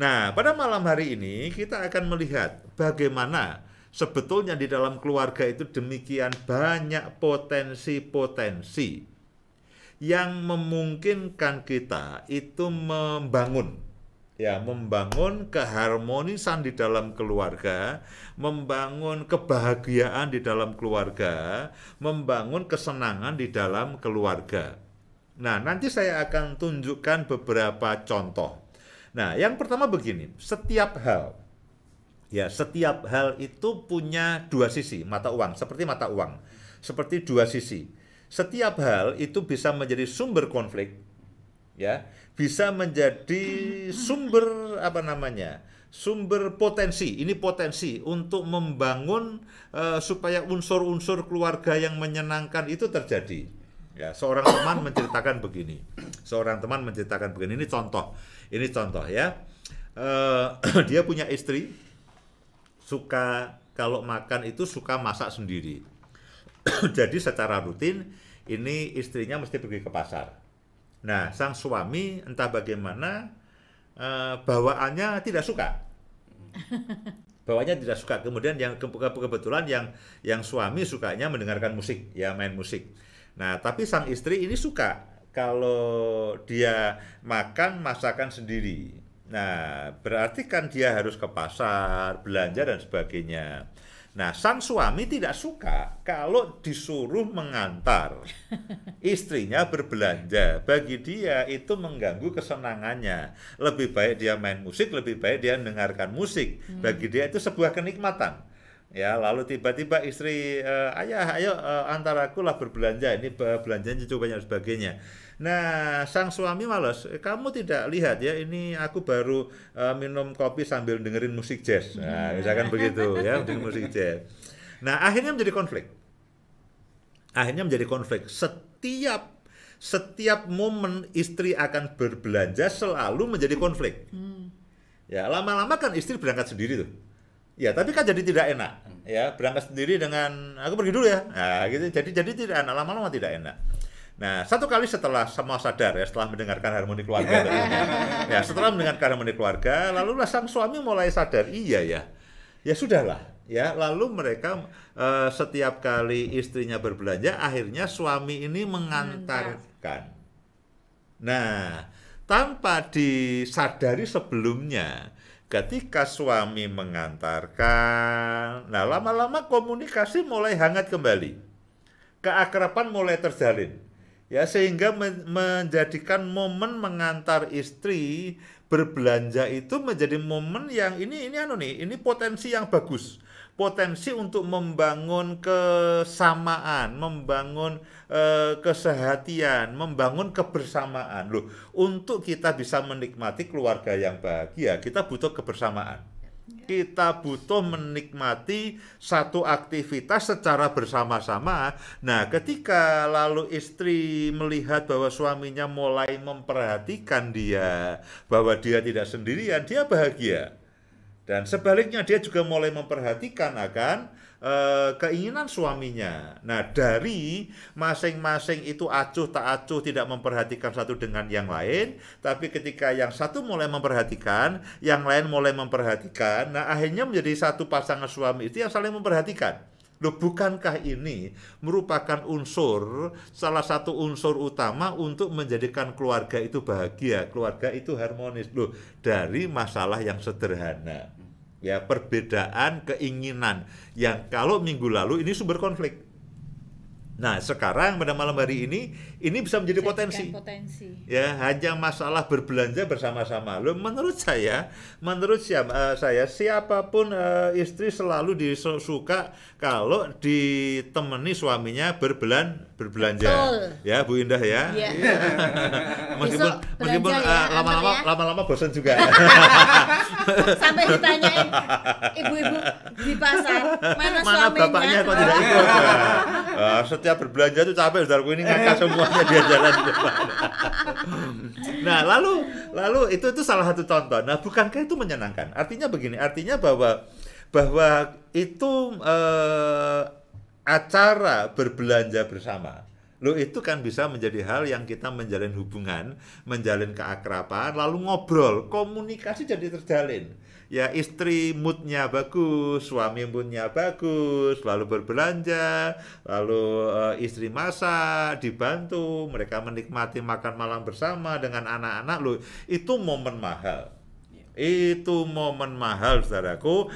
Nah, pada malam hari ini kita akan melihat bagaimana sebetulnya di dalam keluarga itu demikian banyak potensi-potensi yang memungkinkan kita itu membangun keharmonisan di dalam keluarga, membangun kebahagiaan di dalam keluarga, membangun kesenangan di dalam keluarga. Nah, nanti saya akan tunjukkan beberapa contoh. Nah, yang pertama begini, setiap hal itu punya dua sisi, mata uang, seperti dua sisi. Setiap hal itu bisa menjadi sumber konflik, ya, bisa menjadi sumber sumber potensi. Ini potensi untuk membangun supaya unsur-unsur keluarga yang menyenangkan itu terjadi. Ya, seorang teman menceritakan begini. Ini contoh ya. Dia punya istri, suka kalau makan itu suka masak sendiri. Jadi secara rutin ini istrinya mesti pergi ke pasar. Nah, sang suami entah bagaimana bawaannya tidak suka. Kemudian yang kebetulan yang suami sukanya mendengarkan musik, ya, main musik. Nah, tapi sang istri ini suka kalau dia makan masakan sendiri. Nah, berarti kan dia harus ke pasar, belanja dan sebagainya. Nah, sang suami tidak suka kalau disuruh mengantar istrinya berbelanja. Bagi dia itu mengganggu kesenangannya. Lebih baik dia main musik, lebih baik dia mendengarkan musik. Bagi dia itu sebuah kenikmatan. Ya, lalu tiba-tiba istri, ayah, ayo antar aku lah berbelanja. Ini belanjanya cukup banyak dan sebagainya. Nah, sang suami malas. Kamu tidak lihat ya, ini aku baru minum kopi sambil dengerin musik jazz. Nah, misalkan begitu ya, dengerin musik jazz. Nah, akhirnya menjadi konflik. Setiap momen istri akan berbelanja selalu menjadi konflik. Ya, lama-lama kan istri berangkat sendiri tuh. Ya, tapi kan jadi tidak enak. Ya, berangkat sendiri dengan aku pergi dulu ya. Nah, gitu. Jadi tidak enak, lama-lama tidak enak. Nah, satu kali setelah semua sadar ya, setelah mendengarkan harmoni keluarga ya, setelah mendengarkan harmoni keluarga, lalu sang suami mulai sadar, iya ya. Ya sudahlah, ya. Lalu mereka setiap kali istrinya berbelanja, akhirnya suami ini mengantarkan. Nah, tanpa disadari sebelumnya, ketika suami mengantarkan, nah lama-lama komunikasi mulai hangat kembali, keakraban mulai terjalin, ya, sehingga menjadikan momen mengantar istri berbelanja itu menjadi momen yang ini potensi yang bagus, potensi untuk membangun kesamaan, membangun kesehatian, membangun kebersamaan. Loh, untuk kita bisa menikmati keluarga yang bahagia, kita butuh kebersamaan. Kita butuh menikmati satu aktivitas secara bersama-sama. Nah, ketika lalu istri melihat bahwa suaminya mulai memperhatikan dia, bahwa dia tidak sendirian, dia bahagia. Dan sebaliknya dia juga mulai memperhatikan akan keinginan suaminya. Nah, dari masing-masing itu acuh tak acuh tidak memperhatikan satu dengan yang lain, tapi ketika yang satu mulai memperhatikan, yang lain mulai memperhatikan, nah akhirnya menjadi satu pasangan suami istri yang saling memperhatikan. Loh, bukankah ini merupakan salah satu unsur utama untuk menjadikan keluarga itu bahagia, keluarga itu harmonis. Loh, dari masalah yang sederhana. Ya, perbedaan keinginan yang kalau minggu lalu ini sumber konflik. Nah, sekarang pada malam hari ini bisa menjadi potensi. Ya, hanya masalah berbelanja bersama-sama. Loh, menurut saya siapapun istri selalu suka kalau ditemani suaminya berbelanja. Betul. Ya, Bu Indah ya. Iya. meskipun lama-lama bosan juga. Sampai ditanyain ibu-ibu di pasar, mana bapaknya kok tidak ikut. Setiap berbelanja itu capek, saudaraku, ini ngangkat semuanya dia jalan di depan. Nah, lalu itu salah satu contoh. Nah, bukankah itu menyenangkan? Artinya begini, artinya bahwa itu acara berbelanja bersama. Loh itu kan bisa menjadi hal yang kita menjalin hubungan, menjalin keakraban, lalu ngobrol, komunikasi jadi terjalin. Ya istri moodnya bagus, suami moodnya bagus, lalu berbelanja, lalu istri masak, dibantu, mereka menikmati makan malam bersama dengan anak-anak. Loh itu momen mahal. Itu momen mahal, saudaraku.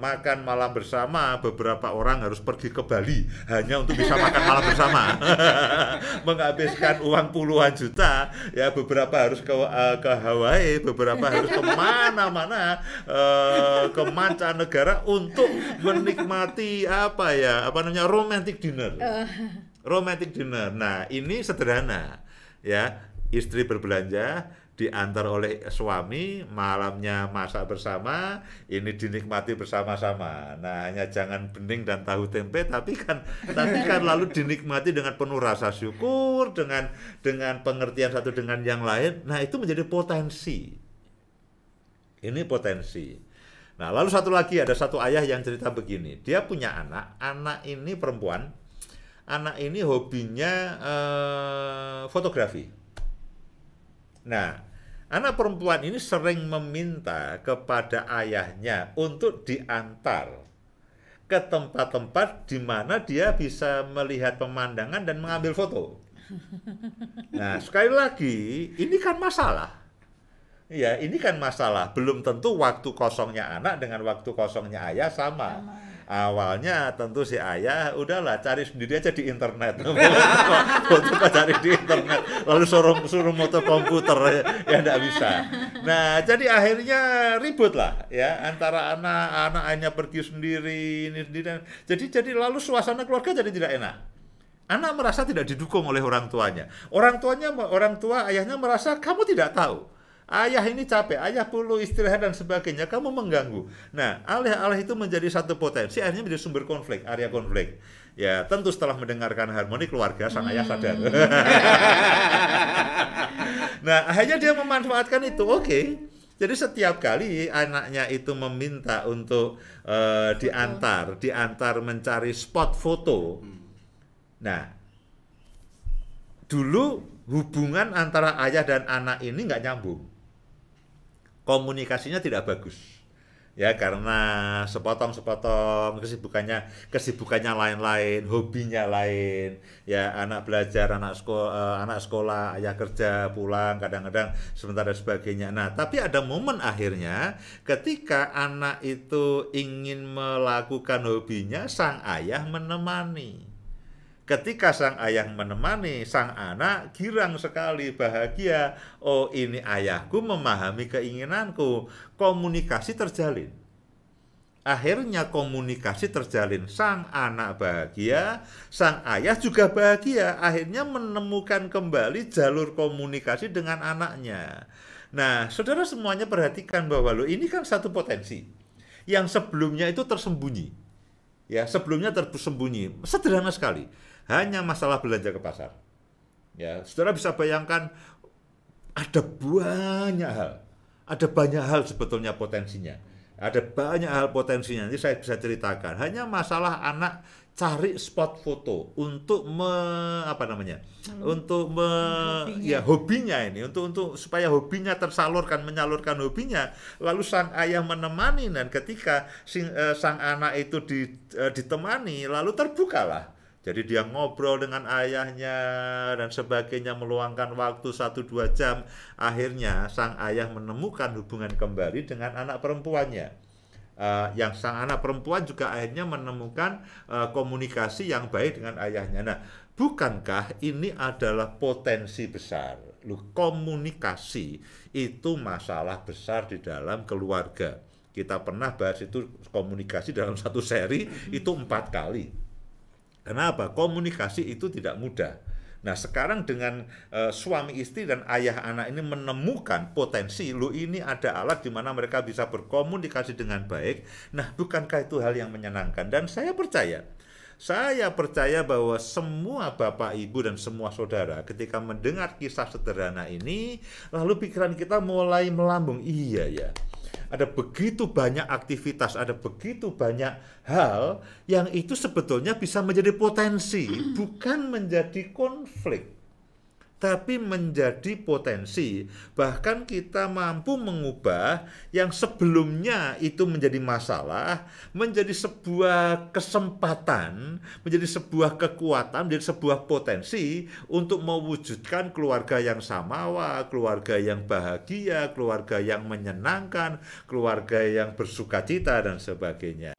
Makan malam bersama, beberapa orang harus pergi ke Bali hanya untuk bisa makan malam bersama. Menghabiskan uang puluhan juta, ya beberapa harus ke Hawaii, beberapa harus kemana-mana, ke mancanegara untuk menikmati romantic dinner. Romantic dinner. Nah ini sederhana, ya istri berbelanja, diantar oleh suami, malamnya masak bersama, ini dinikmati bersama-sama. Nah, hanya jangan bening dan tahu tempe, tapi kan lalu dinikmati dengan penuh rasa syukur, dengan pengertian satu dengan yang lain. Nah, itu menjadi potensi. Ini potensi. Nah, lalu satu lagi, ada satu ayah yang cerita begini. Dia punya anak ini perempuan, anak ini hobinya fotografi. Nah, anak perempuan ini sering meminta kepada ayahnya untuk diantar ke tempat-tempat di mana dia bisa melihat pemandangan dan mengambil foto. Nah, sekali lagi, ini kan masalah. Ya, ini kan masalah. Belum tentu waktu kosongnya anak dengan waktu kosongnya ayah sama. Awalnya tentu si ayah udahlah cari sendiri aja di internet. Foto cari di internet, lalu suruh moto komputer, ya enggak bisa. Nah, jadi akhirnya ribut lah ya antara anak-anaknya pergi sendiri, ini sendiri. Jadi lalu suasana keluarga jadi tidak enak. Anak merasa tidak didukung oleh orang tuanya. Orang tua ayahnya merasa kamu tidak tahu. Ayah ini capek, ayah perlu istirahat dan sebagainya, kamu mengganggu. Nah, alih-alih itu menjadi satu potensi, akhirnya menjadi sumber konflik, area konflik. Ya, tentu setelah mendengarkan harmoni keluarga, sang ayah sadar. Nah, akhirnya dia memanfaatkan itu, oke. Jadi setiap kali anaknya itu meminta untuk diantar mencari spot foto. Nah, dulu hubungan antara ayah dan anak ini nggak nyambung. Komunikasinya tidak bagus. Ya, karena sepotong-sepotong, kesibukannya lain-lain, hobinya lain. Ya, anak belajar, anak sekolah, ayah kerja, pulang kadang-kadang sebentar dan sebagainya. Nah, tapi ada momen akhirnya ketika anak itu ingin melakukan hobinya, sang ayah menemani. Ketika sang ayah menemani, sang anak girang sekali, bahagia. Oh, ini ayahku memahami keinginanku. Komunikasi terjalin. Akhirnya komunikasi terjalin. Sang anak bahagia, sang ayah juga bahagia. Akhirnya menemukan kembali jalur komunikasi dengan anaknya. Nah, saudara semuanya perhatikan bahwa ini kan satu potensi yang sebelumnya itu tersembunyi. Ya, sebelumnya tersembunyi. Sederhana sekali. Hanya masalah belanja ke pasar. Ya, saudara bisa bayangkan ada banyak hal sebetulnya potensinya. Ada banyak hal potensinya. Nanti saya bisa ceritakan. Hanya masalah anak cari spot foto untuk hobinya ini, untuk supaya hobinya menyalurkan hobinya. Lalu sang ayah menemani, dan ketika sang anak itu ditemani, lalu terbukalah. Jadi dia ngobrol dengan ayahnya dan sebagainya, meluangkan waktu 1-2 jam. Akhirnya sang ayah menemukan hubungan kembali dengan anak perempuannya. Yang sang anak perempuan juga akhirnya menemukan komunikasi yang baik dengan ayahnya. Nah, bukankah ini adalah potensi besar? Komunikasi itu masalah besar di dalam keluarga. Kita pernah bahas itu, komunikasi dalam satu seri itu 4 kali. Kenapa? Komunikasi itu tidak mudah. Nah, sekarang dengan suami istri dan ayah anak ini menemukan potensi, ini ada alat di mana mereka bisa berkomunikasi dengan baik. Nah, bukankah itu hal yang menyenangkan? Dan saya percaya bahwa semua bapak, ibu, dan semua saudara ketika mendengar kisah sederhana ini, lalu pikiran kita mulai melambung. Iya ya, ada begitu banyak aktivitas, ada begitu banyak hal yang itu sebetulnya bisa menjadi potensi, bukan menjadi konflik, tapi menjadi potensi. Bahkan kita mampu mengubah yang sebelumnya itu menjadi masalah, menjadi sebuah kesempatan, menjadi sebuah kekuatan, menjadi sebuah potensi untuk mewujudkan keluarga yang samawa, keluarga yang bahagia, keluarga yang menyenangkan, keluarga yang bersukacita, dan sebagainya.